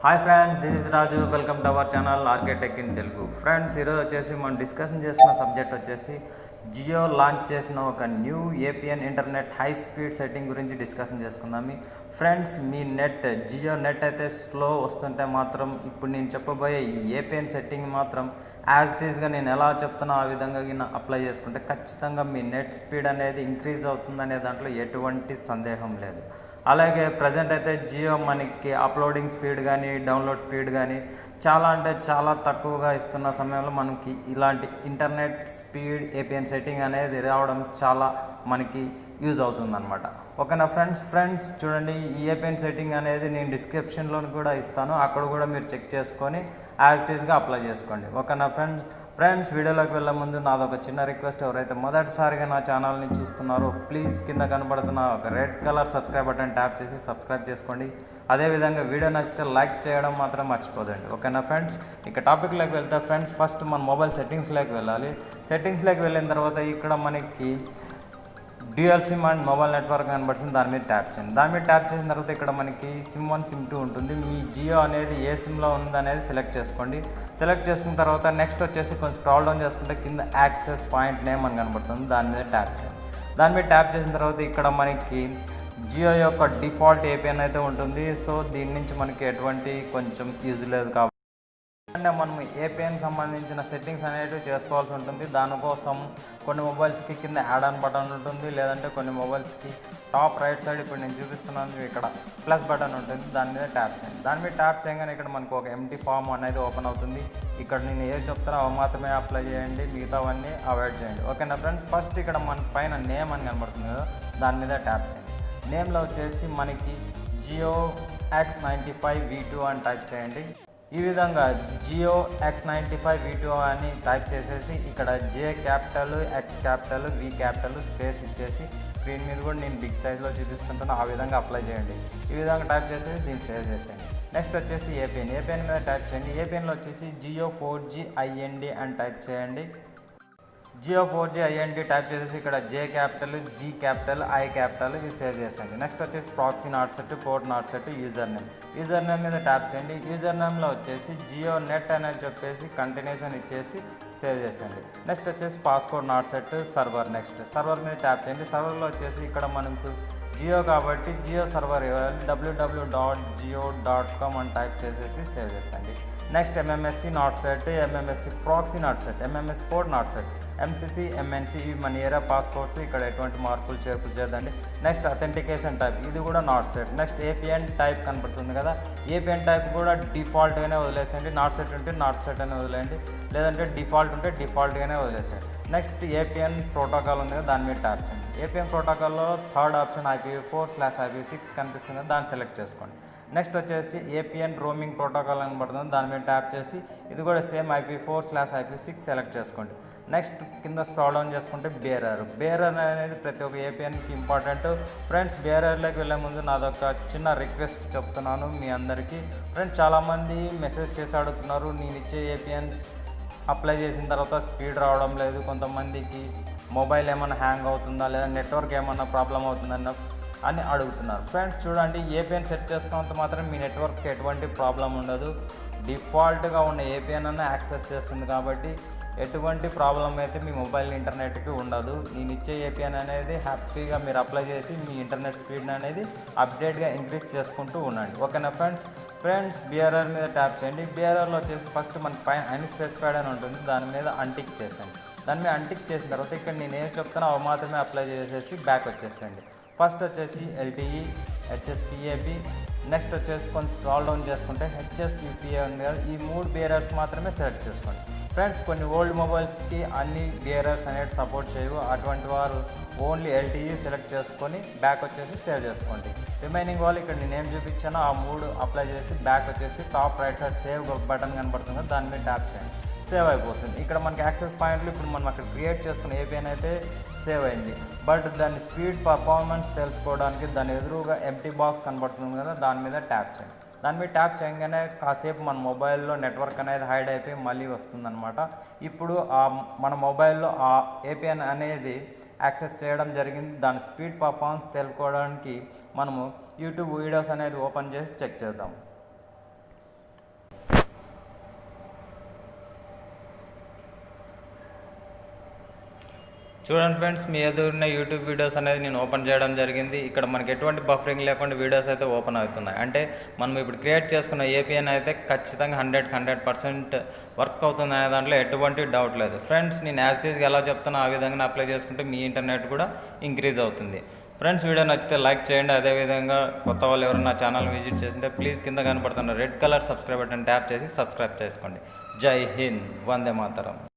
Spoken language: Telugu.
Hi friends, this is Raju. Welcome to our channel RK Tech in Telugu. Friends, ఈరోజు వచ్చేసి మనం డిస్కషన్ చేసుకున్న సబ్జెక్ట్ వచ్చేసి జియో లాంచ్ చేసిన ఒక new APN internet high speed setting గురించి డిస్కషన్ చేసుకుందాం. ఫ్రెండ్స్, మీ నెట్ జియో నెట్ అయితే స్లో వస్తుంటే మాత్రం ఇప్పుడు నేను చెప్పబోయే ఈ ఏపీఎన్ సెట్టింగ్ మాత్రం యాజ్ ఇట్ ఈస్గా నేను ఎలా చెప్తున్నా ఆ విధంగా అప్లై చేసుకుంటే ఖచ్చితంగా మీ నెట్ స్పీడ్ అనేది ఇంక్రీజ్ అవుతుందనే దాంట్లో ఎటువంటి సందేహం లేదు. అలాగే ప్రజెంట్ అయితే జియో మనకి అప్లోడింగ్ స్పీడ్ కానీ డౌన్లోడ్ స్పీడ్ కానీ చాలా అంటే చాలా తక్కువగా ఇస్తున్న సమయంలో మనకి ఇలాంటి ఇంటర్నెట్ స్పీడ్ ఏపీఎన్ సెట్టింగ్ అనేది రావడం చాలా మనకి యూజ్ అవుతుందన్నమాట. ఓకేనా ఫ్రెండ్స్ చూడండి, ఈ ఏపీఎన్ సెట్టింగ్ అనేది నేను డిస్క్రిప్షన్లో కూడా ఇస్తాను, అక్కడ కూడా మీరు చెక్ చేసుకొని యాజ్ ఇట్ ఈస్గా అప్లై చేసుకోండి. ఓకేనా ఫ్రెండ్స్, వీడియోలోకి వెళ్ళే ముందు నాదొక చిన్న రిక్వెస్ట్. ఎవరైతే మొదటిసారిగా నా ఛానల్ని చూస్తున్నారో ప్లీజ్ కింద కనబడుతున్న ఒక red colour subscribe button tap చేసి సబ్స్క్రైబ్ చేసుకోండి. అదేవిధంగా వీడియో నచ్చితే లైక్ చేయడం మాత్రం మర్చిపోదండి. ఓకేనా ఫ్రెండ్స్, ఇక టాపిక్లోకి వెళ్తే ఫ్రెండ్స్, ఫస్ట్ మన మొబైల్ సెట్టింగ్స్లోకి వెళ్ళాలి. సెట్టింగ్స్లోకి వెళ్ళిన తర్వాత ఇక్కడ మనకి dual SIM and mobile network కనబడుతుంది, దాని మీద ట్యాప్ చేయండి. దాని మీద ట్యాప్ చేసిన తర్వాత ఇక్కడ మనకి సిమ్ 1 సిమ్ 2 ఉంటుంది. మీ జియో అనేది ఏ సిమ్లో ఉందనేది సెలెక్ట్ చేసుకోండి. సెలెక్ట్ చేసుకున్న తర్వాత నెక్స్ట్ వచ్చేసి కొంచెం స్క్రాల్ డౌన్ చేసుకుంటే కింద యాక్సెస్ పాయింట్ నేమ్ అని కనబడుతుంది, దాని మీద ట్యాప్ చేయండి. దాని మీద ట్యాప్ చేసిన తర్వాత ఇక్కడ మనకి జియో యొక్క డిఫాల్ట్ ఏపీఎన్ అయితే ఉంటుంది. సో దీని నుంచి మనకి ఎటువంటి కొంచెం యూజ్ లేదు కాబట్టి అంటే మనం ఏపీఎన్ సంబంధించిన సెట్టింగ్స్ అనేవి చేసుకోవాల్సి ఉంటుంది. దానికోసం కొన్ని మొబైల్స్కి కింద యాడ్ ఆన్ బటన్ ఉంటుంది, లేదంటే కొన్ని మొబైల్స్కి టాప్ రైట్ సైడ్ ఇప్పుడు నేను చూపిస్తున్నాను ఇక్కడ ప్లస్ బటన్ ఉంటుంది, దాని మీద ట్యాప్ చేయండి. దాని మీద ట్యాప్ చేయగానే ఇక్కడ మనకు ఒక ఎంటీ ఫామ్ అనేది ఓపెన్ అవుతుంది. ఇక్కడ నేను ఏది చెప్తానో అవి మాత్రమే అప్లై చేయండి, మిగతావన్నీ అవాయిడ్ చేయండి. ఓకేనా ఫ్రెండ్స్, ఫస్ట్ ఇక్కడ మన పైన నేమ్ అని కనబడుతుంది కదా, దాని మీద ట్యాప్ చేయండి. నేమ్లో వచ్చేసి మనకి జియో X95 V2 అని టైప్ చేయండి. ఈ విధంగా జియో X95 V2 అని టైప్ చేసేసి ఇక్కడ జే క్యాపిటల్, ఎక్స్ క్యాపిటల్, వి క్యాపిటల్ స్పేస్ ఇచ్చేసి స్క్రీన్ మీద కూడా నేను బిగ్ సైజ్లో చూపిస్తుంటాను, ఆ విధంగా అప్లై చేయండి. ఈ విధంగా టైప్ చేసేసి దీన్ని సేవ్ చేసేయండి. నెక్స్ట్ వచ్చేసి ఏపీఎన్ మీద టైప్ చేయండి. ఏపీఎన్లో వచ్చేసి జియో 4G IND అని టైప్ చేయండి. జియో 4G IND టైప్ చేసేసి ఇక్కడ J capital, G capital, I capital ఇది సేవ్ చేసేయండి. నెక్స్ట్ వచ్చేసి proxy not set, port not set, user name మీద ట్యాప్ చేయండి. యూజర్ నేమ్లో వచ్చేసి జియో నెట్ అనేది చెప్పేసి కంటిన్యూషన్ ఇచ్చేసి సేవ్ చేసేయండి. నెక్స్ట్ వచ్చేసి passcode not set, server server మీద ట్యాప్ చేయండి. సర్వర్లో వచ్చేసి ఇక్కడ మనకు జియో కాబట్టి జియో సర్వర్ www.jio.com అని టైప్ చేసేసి సేవ్ చేసేయండి. Next MMSC not set, MMSC proxy not set, MMS port not set, MCC MNC ఇవి మన ఏరియా పాస్పోర్ట్స్, ఇక్కడ ఎటువంటి మార్పులు చేర్పులు చేద్దండి. నెక్స్ట్ అథెంటికేషన్ టైప్ ఇది కూడా not set. Next APN type కనపడుతుంది కదా, ఏపీఎన్ టైప్ కూడా డిఫాల్ట్గానే వదిలేసేయండి. నాట్ సెట్ ఉంటే నాట్ సెట్ అని వదిలేయండి, లేదంటే డిఫాల్ట్ ఉంటే డిఫాల్ట్గానే వదిలేసేయండి. నెక్స్ట్ ఏపీఎన్ ప్రోటోకాల్ ఉంది కదా, దాని మీద ట్యాప్ చేయండి. ఏపీఎన్ ప్రోటోకాల్లో థర్డ్ ఆప్షన్ IPv4/IPv6 కనిపిస్తుంది కదా, దాన్ని సెలెక్ట్ చేసుకోండి. నెక్స్ట్ వచ్చేసి ఏపీఎన్ రోమింగ్ ప్రోటోకాల్ అని పడుతుంది, దాని మీద ట్యాప్ చేసి ఇది కూడా సేమ్ IPv4/IPv6 సెలెక్ట్ చేసుకోండి. నెక్స్ట్ కింద స్క్రాల్ డౌన్ చేసుకుంటే బేరర్ అనేది ప్రతి ఒక్క ఏపీఎన్కి ఇంపార్టెంట్. ఫ్రెండ్స్, బేరర్లోకి వెళ్ళే ముందు నాదొక చిన్న రిక్వెస్ట్ చెప్తున్నాను మీ అందరికీ. ఫ్రెండ్స్, చాలామంది మెసేజ్ చేసి అడుగుతున్నారు, నేను ఇచ్చే ఏపీఎన్స్ అప్లై చేసిన తర్వాత స్పీడ్ రావడం లేదు, కొంతమందికి మొబైల్ ఏమైనా హ్యాంగ్ అవుతుందా లేదా నెట్వర్క్ ఏమన్నా ప్రాబ్లం అవుతుందన్న అని అడుగుతున్నారు. ఫ్రెండ్స్ చూడండి, ఏపీఎన్ సెట్ చేసుకున్నంత మాత్రం మీ నెట్వర్క్కి ఎటువంటి ప్రాబ్లం ఉండదు. డిఫాల్ట్గా ఉన్న ఏపీఎన్ అన్న యాక్సెస్ చేస్తుంది కాబట్టి ఎటువంటి ప్రాబ్లం అయితే మీ మొబైల్ ఇంటర్నెట్కి ఉండదు. నేను ఇచ్చే ఏపీఎన్ అనేది హ్యాపీగా మీరు అప్లై చేసి మీ ఇంటర్నెట్ స్పీడ్ అనేది అప్డేట్గా ఇంక్రీజ్ చేసుకుంటూ ఉండండి. ఓకేనా ఫ్రెండ్స్, బిఆర్ఆర్ మీద ట్యాప్ చేయండి. బిఆర్ఆర్లో వచ్చేసి ఫస్ట్ మనకి పైన అన్స్పెసిఫైడ్ అని ఉంటుంది, దాని మీద అన్టిక్ చేసేయండి. దాని మీద అన్టిక్ చేసిన తర్వాత ఇక్కడ నేను ఏం చెప్తానో అవి మాత్రమే అప్లై చేసేసి బ్యాక్ వచ్చేసేయండి. ఫస్ట్ వచ్చేసి LTE, HSPAP, నెక్స్ట్ వచ్చేసి కొంచెం స్క్రాల్ డౌన్ చేసుకుంటే HSUPA ఉంది కదా, ఈ 3 బిఆర్ఆర్స్ మాత్రమే సెలెక్ట్ చేసుకోండి. ఫ్రెండ్స్, కొన్ని ఓల్డ్ మొబైల్స్కి అన్ని బిఆర్ఆర్స్ అనేవి సపోర్ట్ చేయవు, అటువంటి వారు ఓన్లీ LTE సెలెక్ట్ చేసుకొని బ్యాక్ వచ్చేసి సేవ్ చేసుకోండి. రిమైనింగ్ వాళ్ళు ఇక్కడ నేను ఏం చూపించానో ఆ 3 అప్లై చేసి బ్యాక్ వచ్చేసి top right side save button కనబడుతుంది, దాని మీద ట్యాప్ చేయండి. సేవ్ అయిపోతుంది. ఇక్కడ మనకి యాక్సెస్ పాయింట్లు ఇప్పుడు మనం అక్కడ క్రియేట్ చేసుకున్న ఏపీఎన్ అయితే సేవ్ అయింది. బట్ దాని స్పీడ్ పర్ఫార్మెన్స్ తెలుసుకోవడానికి దాని ఎదురుగా ఎంటీ బాక్స్ కనబడుతుంది కదా, దాని మీద ట్యాప్ చేయండి. దాని మీద ట్యాప్ చేయగానే కాసేపు మన మొబైల్లో నెట్వర్క్ అనేది హైడ్ అయిపోయి మళ్ళీ వస్తుందన్నమాట. ఇప్పుడు మన మొబైల్లో ఆ ఏపీఎన్ అనేది యాక్సెస్ చేయడం జరిగింది. దాని స్పీడ్ పర్ఫార్మెన్స్ తెలుసుకోవడానికి మనము యూట్యూబ్ వీడియోస్ అనేది ఓపెన్ చేసి చెక్ చేద్దాం. చూడండి ఫ్రెండ్స్, మీ ఎదురున్న యూట్యూబ్ వీడియోస్ అనేది నేను ఓపెన్ చేయడం జరిగింది. ఇక్కడ మనకి ఎటువంటి బఫరింగ్ లేకుండా వీడియోస్ అయితే ఓపెన్ అవుతున్నాయి. అంటే మనం ఇప్పుడు క్రియేట్ చేసుకున్న ఏపీఎన్ అయితే ఖచ్చితంగా 100% వర్క్ అవుతుంది అనే దాంట్లో ఎటువంటి డౌట్ లేదు. ఫ్రెండ్స్, నేను యాజ్ ఇట్ ఈస్గా ఎలా చెప్తానో ఆ విధంగా అప్లై చేసుకుంటే మీ ఇంటర్నెట్ కూడా ఇంక్రీజ్ అవుతుంది. ఫ్రెండ్స్, వీడియో నచ్చితే లైక్ చేయండి. అదేవిధంగా కొత్త వాళ్ళు ఎవరైనా నా ఛానల్ విజిట్ చేస్తుంటే ప్లీజ్ కింద కనపడుతున్న red colour subscribe button tap చేసి సబ్స్క్రైబ్ చేసుకోండి. జై హింద్, వందే మాతరం.